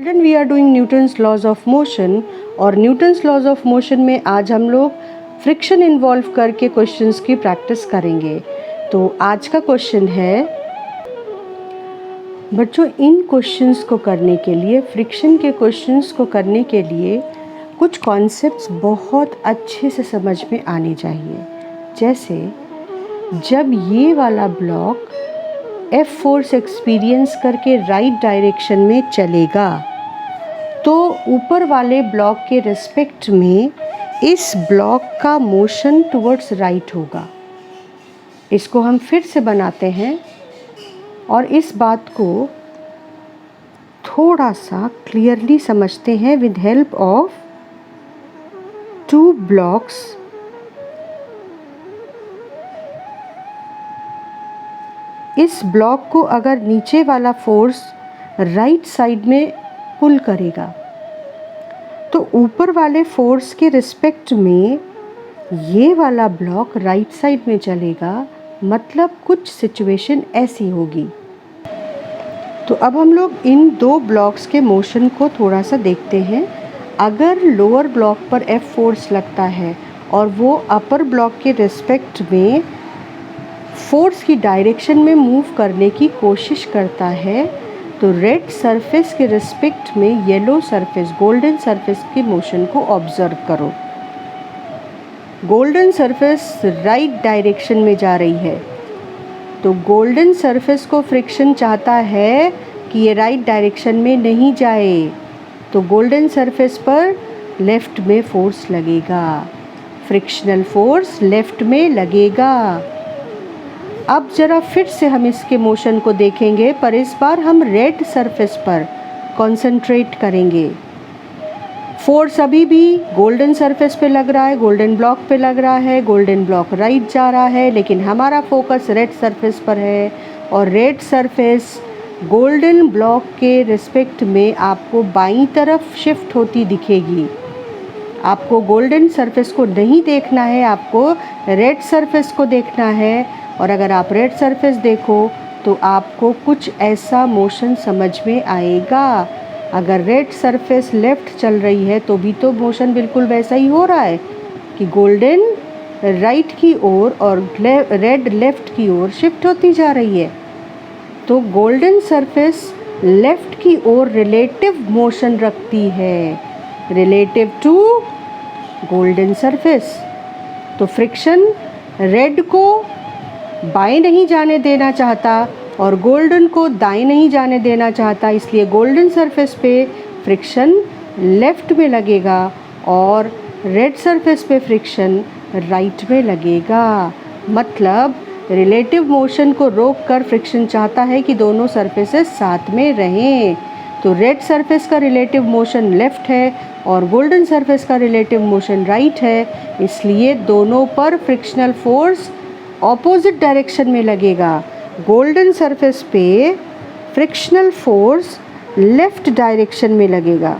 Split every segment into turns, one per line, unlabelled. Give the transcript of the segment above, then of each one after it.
Children, we are doing Newton's laws of motion और Newton's laws of motion में आज हम लोग फ्रिक्शन इन्वॉल्व करके क्वेश्चंस की प्रैक्टिस करेंगे। तो आज का क्वेश्चन है बच्चों, इन क्वेश्चंस को करने के लिए, फ्रिक्शन के क्वेश्चंस को करने के लिए कुछ कॉन्सेप्ट्स बहुत अच्छे से समझ में आने चाहिए। जैसे जब ये वाला ब्लॉक एफ फोर्स एक्सपीरियंस करके राइट डायरेक्शन में चलेगा तो ऊपर वाले ब्लॉक के रिस्पेक्ट में इस ब्लॉक का मोशन टुवर्ड्स राइट होगा। इसको हम फिर से बनाते हैं और इस बात को थोड़ा सा क्लियरली समझते हैं with help of two blocks. इस ब्लॉक को अगर नीचे वाला फोर्स राइट साइड में पुल करेगा तो ऊपर वाले फोर्स के रिस्पेक्ट में ये वाला ब्लॉक राइट साइड में चलेगा। मतलब कुछ सिचुएशन ऐसी होगी। तो अब हम लोग इन दो ब्लॉक्स के मोशन को थोड़ा सा देखते हैं। अगर लोअर ब्लॉक पर एफ फोर्स लगता है और वो अपर ब्लॉक के रिस्पेक्ट में फोर्स की डायरेक्शन में मूव करने की कोशिश करता है तो रेड सरफेस के रिस्पेक्ट में येलो सरफेस, गोल्डन सरफेस के मोशन को ऑब्जर्व करो। गोल्डन सरफेस राइट डायरेक्शन में जा रही है तो गोल्डन सरफेस को फ्रिक्शन चाहता है कि ये राइट डायरेक्शन में नहीं जाए, तो गोल्डन सरफेस पर लेफ्ट में फोर्स लगेगा, फ्रिक्शनल फोर्स लेफ्ट में लगेगा। अब ज़रा फिर से हम इसके मोशन को देखेंगे, पर इस बार हम रेड सरफेस पर कंसंट्रेट करेंगे। फोर्स अभी भी गोल्डन सरफेस पे लग रहा है, गोल्डन ब्लॉक पे लग रहा है, गोल्डन ब्लॉक राइट जा रहा है, लेकिन हमारा फोकस रेड सरफेस पर है और रेड सरफेस गोल्डन ब्लॉक के रिस्पेक्ट में आपको बाईं तरफ शिफ्ट होती दिखेगी। आपको गोल्डन सरफेस को नहीं देखना है, आपको रेड सरफेस को देखना है। और अगर आप रेड सरफेस देखो तो आपको कुछ ऐसा मोशन समझ में आएगा। अगर रेड सरफेस लेफ़्ट चल रही है तो भी तो मोशन बिल्कुल वैसा ही हो रहा है कि गोल्डन राइट की ओर और रेड लेफ़्ट की ओर शिफ्ट होती जा रही है। तो गोल्डन सरफेस लेफ़्ट की ओर रिलेटिव मोशन रखती है, रिलेटिव टू गोल्डन सरफेस। तो फ्रिक्शन रेड को बाएं नहीं जाने देना चाहता और गोल्डन को दाएं नहीं जाने देना चाहता, इसलिए गोल्डन सरफेस पे फ्रिक्शन लेफ़्ट में लगेगा और रेड सरफेस पे फ्रिक्शन राइट में लगेगा। मतलब रिलेटिव मोशन को रोक कर फ्रिक्शन चाहता है कि दोनों सरफेसेस साथ में रहें। तो रेड सरफेस का रिलेटिव मोशन लेफ़्ट है और गोल्डन सरफेस का रिलेटिव मोशन राइट है, इसलिए दोनों पर फ्रिक्शनल फोर्स ऑपोजिट डायरेक्शन में लगेगा। गोल्डन सरफेस पे फ्रिक्शनल फोर्स लेफ्ट डायरेक्शन में लगेगा,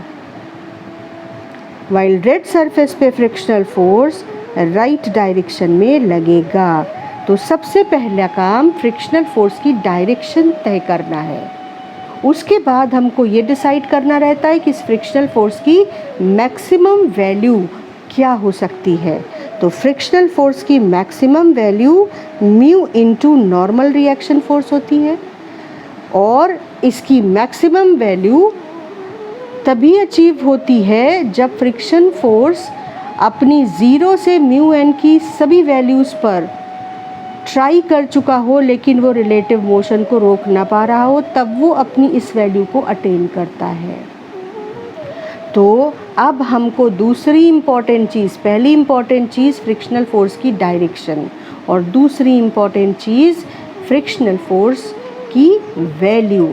वाइल रेड सरफेस पे फ्रिक्शनल फोर्स राइट डायरेक्शन में लगेगा। तो सबसे पहला काम फ्रिक्शनल फोर्स की डायरेक्शन तय करना है। उसके बाद हमको ये डिसाइड करना रहता है कि इस फ्रिक्शनल फोर्स की मैक्सिमम वैल्यू क्या हो सकती है। तो फ्रिक्शनल फोर्स की maximum value mu into normal reaction force होती है और इसकी मैक्सिमम वैल्यू तभी अचीव होती है जब फ्रिक्शन फोर्स अपनी ज़ीरो से म्यू एन की सभी वैल्यूज़ पर ट्राई कर चुका हो, लेकिन वो रिलेटिव मोशन को रोक ना पा रहा हो, तब वो अपनी इस वैल्यू को अटेन करता है। तो अब हमको दूसरी इम्पॉर्टेंट चीज़, पहली इम्पॉर्टेंट चीज़ फ्रिक्शनल फोर्स की डायरेक्शन और दूसरी इम्पॉर्टेंट चीज़ फ्रिक्शनल फोर्स की वैल्यू।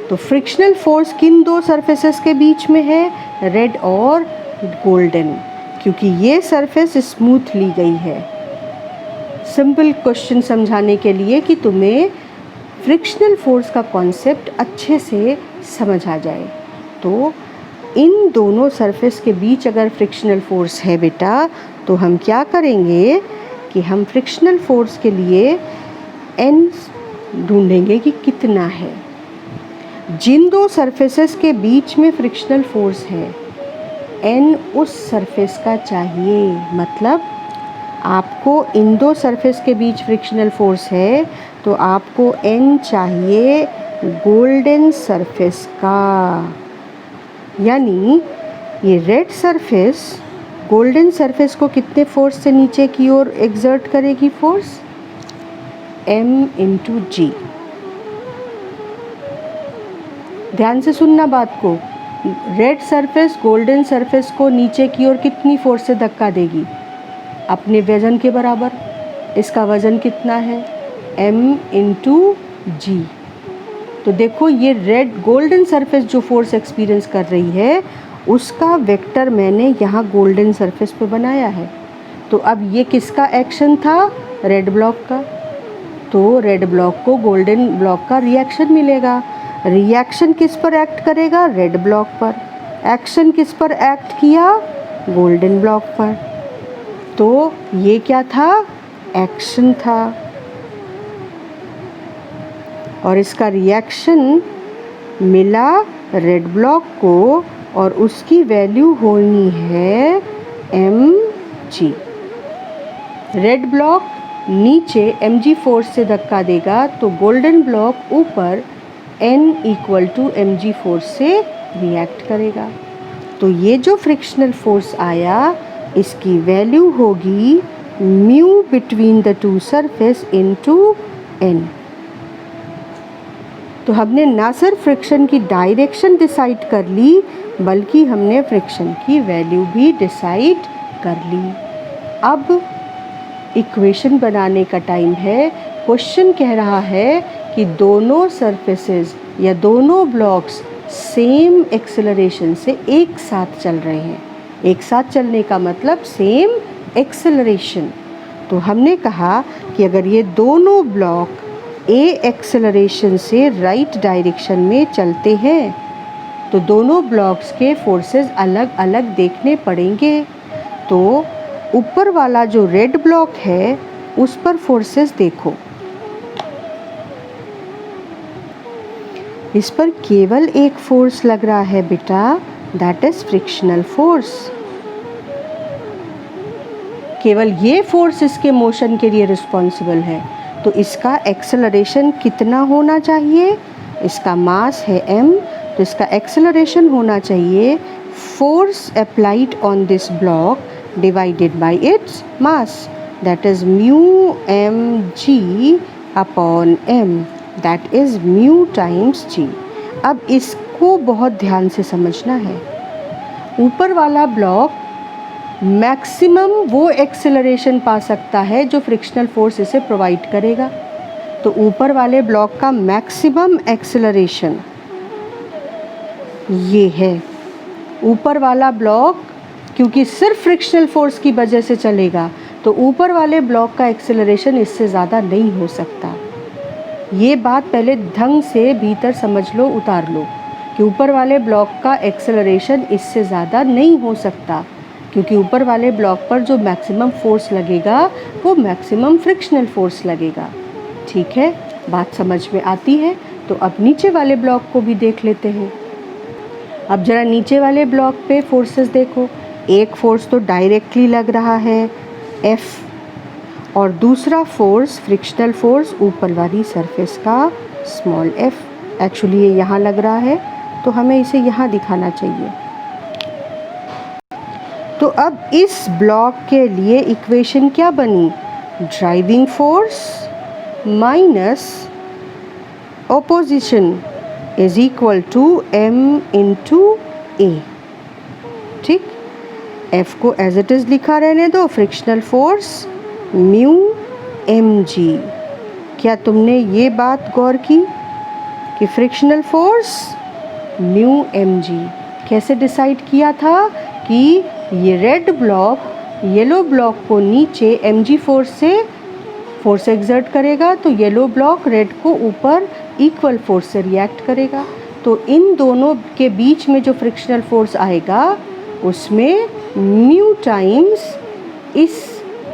तो फ्रिक्शनल फोर्स किन दो सरफेसेस के बीच में है? रेड और गोल्डन, क्योंकि ये सरफेस स्मूथ ली गई है। सिंपल क्वेश्चन समझाने के लिए कि तुम्हें फ्रिक्शनल फोर्स का कॉन्सेप्ट अच्छे से समझ आ जाए। तो इन दोनों सरफेस के बीच अगर फ्रिक्शनल फोर्स है बेटा, तो हम क्या करेंगे कि हम फ्रिक्शनल फोर्स के लिए एन ढूंढेंगे कि कितना है। जिन दो सरफेसेस के बीच में फ्रिक्शनल फोर्स है n उस सरफेस का चाहिए। मतलब आपको इन दो सरफेस के बीच फ्रिक्शनल फोर्स है तो आपको n चाहिए गोल्डन सरफेस का। यानी ये रेड सरफेस गोल्डन सरफेस को कितने फोर्स से नीचे की ओर एक्सर्ट करेगी फोर्स? m इंटू जी। ध्यान से सुनना बात को। रेड सरफेस गोल्डन सरफेस को नीचे की ओर कितनी फोर्स से धक्का देगी? अपने वजन के बराबर। इसका वजन कितना है? m into g. तो देखो ये रेड गोल्डन सरफेस जो फोर्स एक्सपीरियंस कर रही है उसका वेक्टर मैंने यहाँ गोल्डन सरफेस पे बनाया है। तो अब ये किसका एक्शन था? रेड ब्लॉक का। तो रेड ब्लॉक को गोल्डन ब्लॉक का रिएक्शन मिलेगा। रिएक्शन किस पर एक्ट करेगा? रेड ब्लॉक पर। एक्शन किस पर एक्ट किया? गोल्डन ब्लॉक पर। तो ये क्या था? एक्शन था। और इसका रिएक्शन मिला रेड ब्लॉक को और उसकी वैल्यू होनी है mg। रेड ब्लॉक नीचे mg फोर्स से धक्का देगा तो गोल्डन ब्लॉक ऊपर n equal to mg force से रिएक्ट करेगा। तो ये जो फ्रिक्शनल फोर्स आया इसकी वैल्यू होगी mu between the two surface into n। तो हमने ना सिर्फ फ्रिक्शन की डायरेक्शन डिसाइड कर ली बल्कि हमने फ्रिक्शन की वैल्यू भी डिसाइड कर ली। अब इक्वेशन बनाने का टाइम है। क्वेश्चन कह रहा है कि दोनों सरफेसेस या दोनों ब्लॉक्स सेम एक्सेलरेशन से एक साथ चल रहे हैं। एक साथ चलने का मतलब सेम एक्सेलरेशन। तो हमने कहा कि अगर ये दोनों ब्लॉक a एक्सेलरेशन से राइट डायरेक्शन में चलते हैं तो दोनों ब्लॉक्स के फोर्सेस अलग अलग देखने पड़ेंगे। तो ऊपर वाला जो रेड ब्लॉक है उस पर फोर्सेस देखो। इस पर केवल एक फोर्स लग रहा है बेटा, दैट इज फ्रिक्शनल फोर्स। केवल ये फोर्स इसके मोशन के लिए रिस्पॉन्सिबल है। तो इसका एक्सेलरेशन कितना होना चाहिए? इसका मास है m तो इसका एक्सेलरेशन होना चाहिए force applied on this block divided by its mass, that is mu mg upon m, that is mu times g। अब इसको बहुत ध्यान से समझना है। ऊपर वाला ब्लॉक मैक्सिमम वो एक्सेलरेशन पा सकता है जो फ्रिक्शनल फोर्स इसे प्रोवाइड करेगा। तो ऊपर वाले ब्लॉक का मैक्सिमम एक्सेलरेशन ये है। ऊपर वाला ब्लॉक क्योंकि सिर्फ फ्रिक्शनल फोर्स की वजह से चलेगा तो ऊपर वाले ब्लॉक का एक्सेलरेशन इससे ज़्यादा नहीं हो सकता। ये बात पहले ढंग से भीतर समझ लो, उतार लो कि ऊपर वाले ब्लॉक का एक्सेलरेशन इससे ज़्यादा नहीं हो सकता क्योंकि ऊपर वाले ब्लॉक पर जो मैक्सिमम फोर्स लगेगा वो मैक्सिमम फ्रिक्शनल फोर्स लगेगा। ठीक है, बात समझ में आती है। तो अब नीचे वाले ब्लॉक को भी देख लेते हैं। अब जरा नीचे वाले ब्लॉक पे फोर्सेस देखो। एक फोर्स तो डायरेक्टली लग रहा है F और दूसरा फोर्स फ्रिक्शनल फोर्स ऊपर वाली सरफेस का स्मॉल f। एक्चुअली ये यहाँ लग रहा है तो हमें इसे यहाँ दिखाना चाहिए। तो अब इस ब्लॉक के लिए इक्वेशन क्या बनी? Driving force minus opposition is equal to m into a। ठीक, F को एज इट इज़ लिखा रहने दो, फ्रिक्शनल फोर्स म्यू mg। क्या तुमने ये बात गौर की कि फ्रिक्शनल फोर्स म्यू mg कैसे डिसाइड किया था कि ये रेड ब्लॉक येलो ब्लॉक को नीचे mg फोर्स से फोर्स एक्सर्ट करेगा तो येलो ब्लॉक रेड को ऊपर इक्वल फोर्स से रिएक्ट करेगा। तो इन दोनों के बीच में जो फ्रिक्शनल फोर्स आएगा उसमें म्यू टाइम्स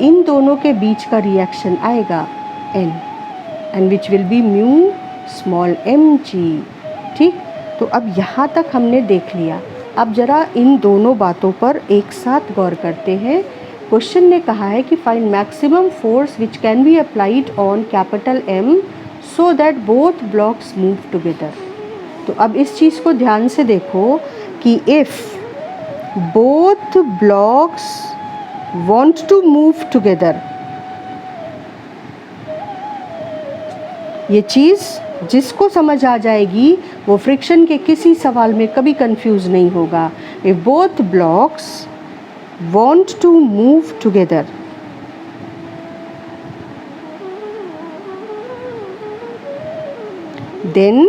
इन दोनों के बीच का रिएक्शन आएगा n, and which will be mu small mg। ठीक, तो अब यहाँ तक हमने देख लिया। अब ज़रा इन दोनों बातों पर एक साथ गौर करते हैं। क्वेश्चन ने कहा है कि find maximum force which can be applied on capital M so that both blocks move together. तो अब इस चीज़ को ध्यान से देखो कि if both blocks want to move together, ये चीज़ जिसको समझ आ जाएगी वो फ्रिक्शन के किसी सवाल में कभी कंफ्यूज नहीं होगा। If both blocks want to move together, then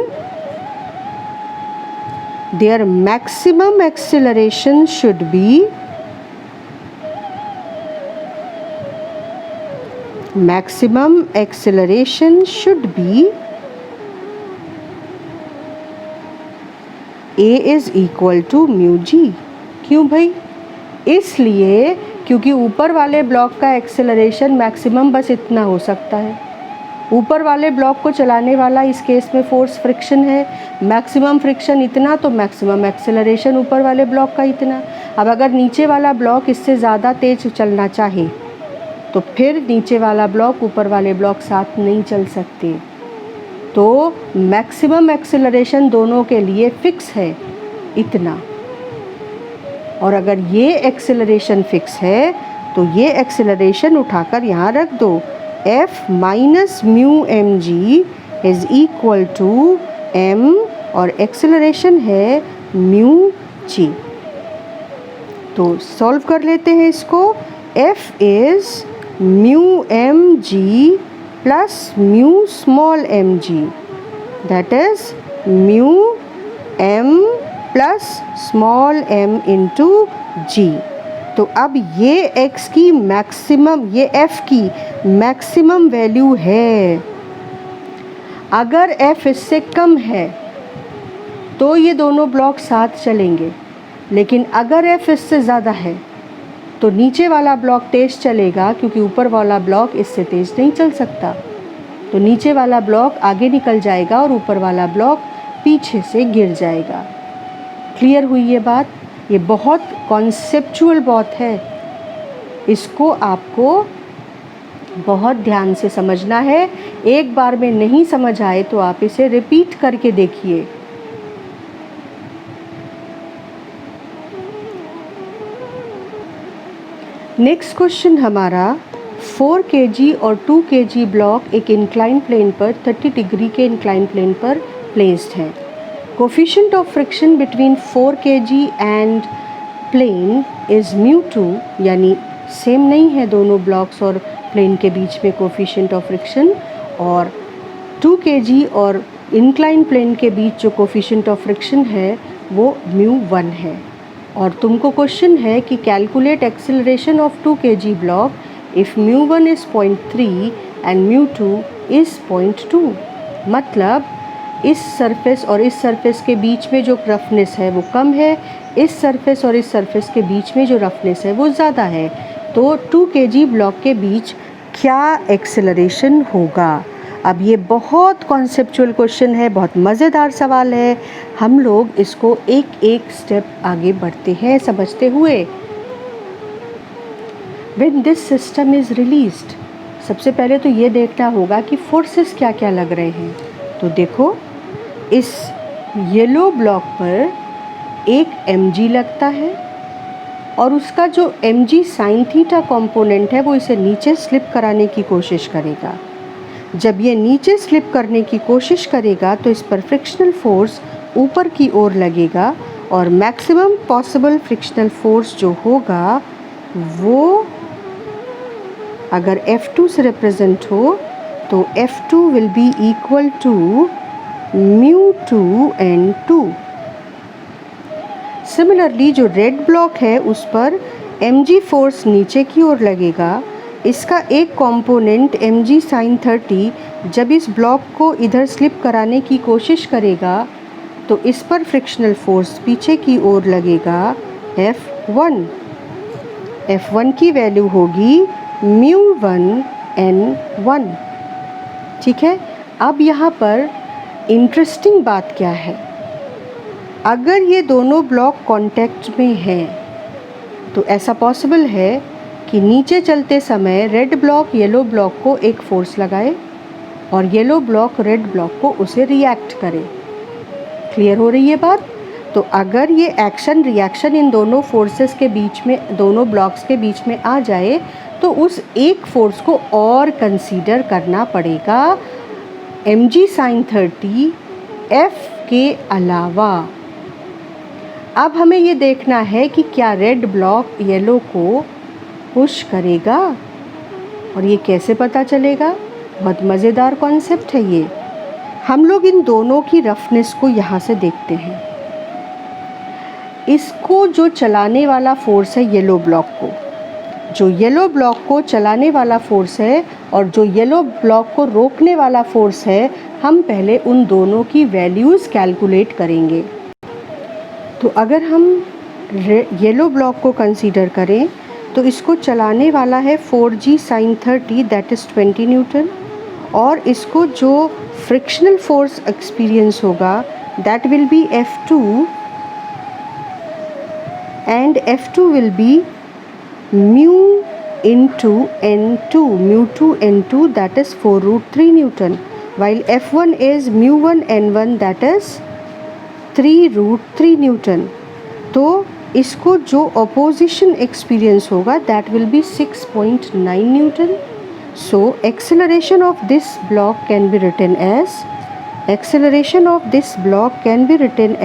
their maximum acceleration should be A is equal to mu g. क्यों भाई? इसलिए क्योंकि ऊपर वाले ब्लॉक का एक्सेलरेशन मैक्सिमम बस इतना हो सकता है। ऊपर वाले ब्लॉक को चलाने वाला इस केस में फोर्स फ्रिक्शन है, मैक्सिमम फ्रिक्शन इतना, तो मैक्सिमम एक्सेलरेशन ऊपर वाले ब्लॉक का इतना। अब अगर नीचे वाला ब्लॉक इससे ज़्यादा तेज चलना चाहे तो फिर नीचे वाला ब्लॉक ऊपर वाले ब्लॉक साथ नहीं चल सकते। तो मैक्सिमम एक्सेलरेशन दोनों के लिए फिक्स है इतना, और अगर ये एक्सेलरेशन फिक्स है तो ये एक्सेलरेशन उठाकर यहाँ रख दो। F minus mu m g is equal to m और एक्सेलरेशन है म्यू जी। तो सॉल्व कर लेते हैं इसको। F is mu m g plus mu small m g, that is mu m plus small m into g. तो अब ये x की मैक्सिमम, ये f की मैक्सिमम वैल्यू है। अगर f इससे कम है तो ये दोनों ब्लॉक साथ चलेंगे, लेकिन अगर f इससे ज़्यादा है तो नीचे वाला ब्लॉक तेज़ चलेगा, क्योंकि ऊपर वाला ब्लॉक इससे तेज़ नहीं चल सकता। तो नीचे वाला ब्लॉक आगे निकल जाएगा और ऊपर वाला ब्लॉक पीछे से गिर जाएगा। क्लियर हुई ये बात? ये बहुत कॉन्सेप्चुअल बात है, इसको आपको बहुत ध्यान से समझना है। एक बार में नहीं समझ आए तो आप इसे रिपीट करके देखिए। नेक्स्ट क्वेश्चन हमारा 4 kg और 2 kg ब्लॉक एक इंक्लाइन प्लेन पर 30 डिग्री के इंक्लाइन प्लेन पर प्लेस्ड है। Coefficient of friction between 4 kg and plane is μ2, यानी सेम नहीं है दोनों ब्लॉक्स और प्लेन के बीच में कोफिशिएंट ऑफ फ्रिक्शन, और 2 kg और इंक्लाइन प्लेन के बीच जो कोफिशिएंट ऑफ फ्रिक्शन है वो μ1 है। और तुमको क्वेश्चन है कि calculate acceleration of 2 kg block if μ1 is 0.3 and μ2 is 0.2। मतलब इस सरफेस और इस सरफेस के बीच में जो रफनेस है वो कम है, इस सरफेस और इस सरफेस के बीच में जो रफनेस है वो ज़्यादा है। तो 2 kg ब्लॉक के बीच क्या एक्सेलरेशन होगा? अब ये बहुत कॉन्सेप्चुअल क्वेश्चन है, बहुत मज़ेदार सवाल है। हम लोग इसको एक एक स्टेप आगे बढ़ते हैं समझते हुए। When this system is released, सबसे पहले तो ये देखना होगा कि फोर्सेस क्या क्या लग रहे हैं। तो देखो, इस येलो ब्लॉक पर एक mg लगता है और उसका जो mg साइन थीटा कंपोनेंट है वो इसे नीचे स्लिप कराने की कोशिश करेगा। जब ये नीचे स्लिप करने की कोशिश करेगा तो इस पर फ्रिक्शनल फोर्स ऊपर की ओर लगेगा और मैक्सिमम पॉसिबल फ्रिक्शनल फोर्स जो होगा वो अगर F2 से रिप्रेजेंट हो तो F2 will be equal to μ2n2। Similarly जो रेड ब्लॉक है उस पर mg फोर्स नीचे की ओर लगेगा। इसका एक कंपोनेंट mg साइन 30 जब इस ब्लॉक को इधर स्लिप कराने की कोशिश करेगा तो इस पर फ्रिक्शनल फोर्स पीछे की ओर लगेगा F1। F1 की वैल्यू होगी μ1n1। ठीक है, अब यहाँ पर इंटरेस्टिंग बात क्या है? अगर ये दोनों ब्लॉक कांटेक्ट में हैं तो ऐसा पॉसिबल है कि नीचे चलते समय रेड ब्लॉक येलो ब्लॉक को एक फोर्स लगाए और येलो ब्लॉक रेड ब्लॉक को उसे रिएक्ट करे। क्लियर हो रही है बात? तो अगर ये एक्शन रिएक्शन इन दोनों फोर्सेस के बीच में, दोनों ब्लॉक्स के बीच में आ जाए तो उस एक फोर्स को और कंसीडर करना पड़ेगा mg sin 30 F के अलावा। अब हमें ये देखना है कि क्या रेड ब्लॉक येलो को पुश करेगा, और ये कैसे पता चलेगा? बहुत मज़ेदार कॉन्सेप्ट है ये। हम लोग इन दोनों की रफनेस को यहाँ से देखते हैं। इसको जो चलाने वाला फोर्स है येलो ब्लॉक को, जो येलो ब्लॉक को चलाने वाला फोर्स है और जो येलो ब्लॉक को रोकने वाला फोर्स है, हम पहले उन दोनों की वैल्यूज़ कैलकुलेट करेंगे। तो अगर हम येलो ब्लॉक को कंसीडर करें तो इसको चलाने वाला है 4g sin 30 that is 20 Newton, और इसको जो फ्रिक्शनल फोर्स एक्सपीरियंस होगा that will be F2, and F2 will be mu into N2, mu2 N2 that is 4√3 Newton, while F1 is mu1 N1 that is 3√3 Newton। तो इसको जो opposition experience होगा that will be 6.9 Newton। So acceleration of this block can be written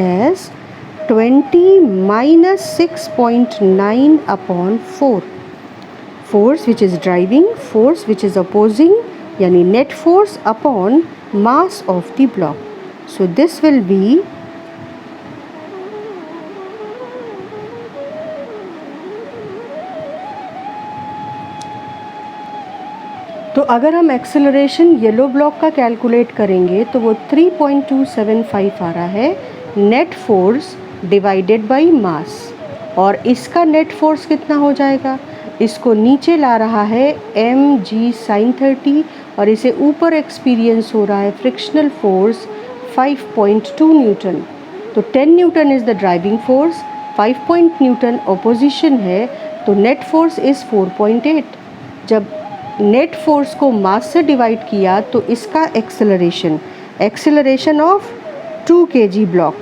as 20 minus 6.9 upon 4, force which is driving, force which is opposing, yani net force upon mass of the block. So this will be तो अगर हम acceleration yellow block का calculate करेंगे तो वो 3.275 आ रहा है net force divided by mass, और इसका नेट फोर्स कितना हो जाएगा? इसको नीचे ला रहा है mg sin 30 और इसे ऊपर एक्सपीरियंस हो रहा है फ्रिक्शनल फोर्स 5.2 न्यूटन। तो 10 Newton is the driving force, 5 Newton opposition है, तो नेट फोर्स इज़ 4.8। जब नेट फोर्स को मास से डिवाइड किया तो इसका एक्सेलरेशन ऑफ 2 kg ब्लॉक,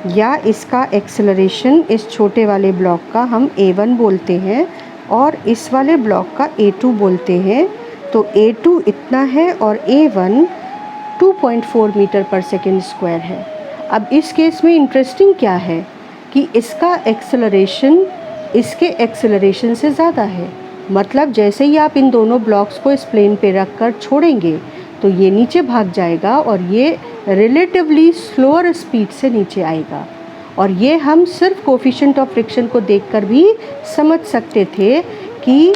या इसका एक्सेलरेशन इस छोटे वाले ब्लॉक का हम A1 बोलते हैं और इस वाले ब्लॉक का A2 बोलते हैं। तो A2 इतना है और A1 2.4 मीटर पर सेकेंड स्क्वायर है। अब इस केस में इंटरेस्टिंग क्या है कि इसका एक्सेलरेशन इसके एक्सेलरेशन से ज़्यादा है, मतलब जैसे ही आप इन दोनों ब्लॉक्स को इस प्लेन पे रख कर छोड़ेंगे तो ये नीचे भाग जाएगा और ये रिलेटिवली स्लोअर स्पीड से नीचे आएगा। और ये हम सिर्फ कोफिशिएंट ऑफ फ्रिक्शन को देखकर भी समझ सकते थे कि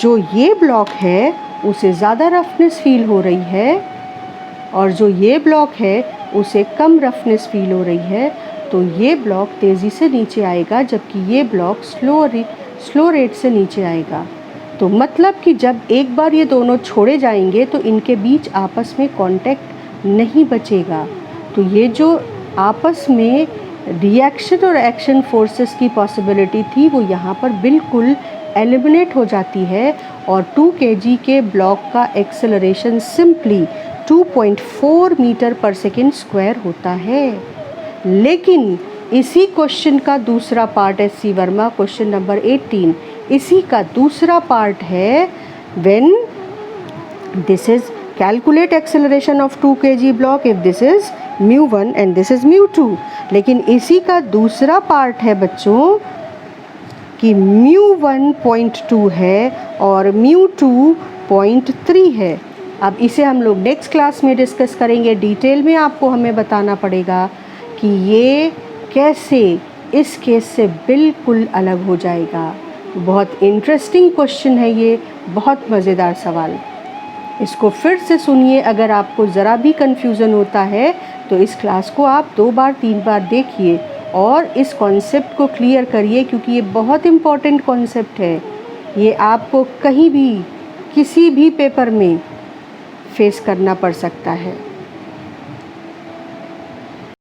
जो ये ब्लॉक है उसे ज़्यादा रफनेस फील हो रही है और जो ये ब्लॉक है उसे कम रफनेस फील हो रही है। तो ये ब्लॉक तेज़ी से नीचे आएगा जबकि ये ब्लॉक स्लो रेट से नीचे आएगा। तो मतलब कि जब एक बार ये दोनों छोड़े जाएंगे तो इनके बीच आपस में कांटेक्ट नहीं बचेगा। तो ये जो आपस में रिएक्शन और एक्शन फोर्सेस की पॉसिबिलिटी थी वो यहाँ पर बिल्कुल एलिमिनेट हो जाती है और 2 kg के ब्लॉक का एक्सेलरेशन सिंपली 2.4 मीटर पर सेकेंड स्क्वायर होता है। लेकिन इसी क्वेश्चन का दूसरा पार्ट है सी वर्मा क्वेश्चन नंबर 18, इसी का दूसरा पार्ट है when this is calculate acceleration of 2 kg block if this is mu1 and this is mu2। लेकिन इसी का दूसरा पार्ट है बच्चों कि mu1 0.2 है और mu2 0.3 है। अब इसे हम लोग नेक्स्ट क्लास में डिस्कस करेंगे, डिटेल में आपको हमें बताना पड़ेगा कि ये कैसे इस केस से बिल्कुल अलग हो जाएगा। बहुत इंटरेस्टिंग क्वेश्चन है ये, बहुत मज़ेदार सवाल। इसको फिर से सुनिए, अगर आपको ज़रा भी कन्फ्यूज़न होता है तो इस क्लास को आप 2 बार 3 बार देखिए और इस कॉन्सेप्ट को क्लियर करिए क्योंकि ये बहुत इम्पॉर्टेंट कॉन्सेप्ट है। ये आपको कहीं भी किसी भी पेपर में फेस करना पड़ सकता है।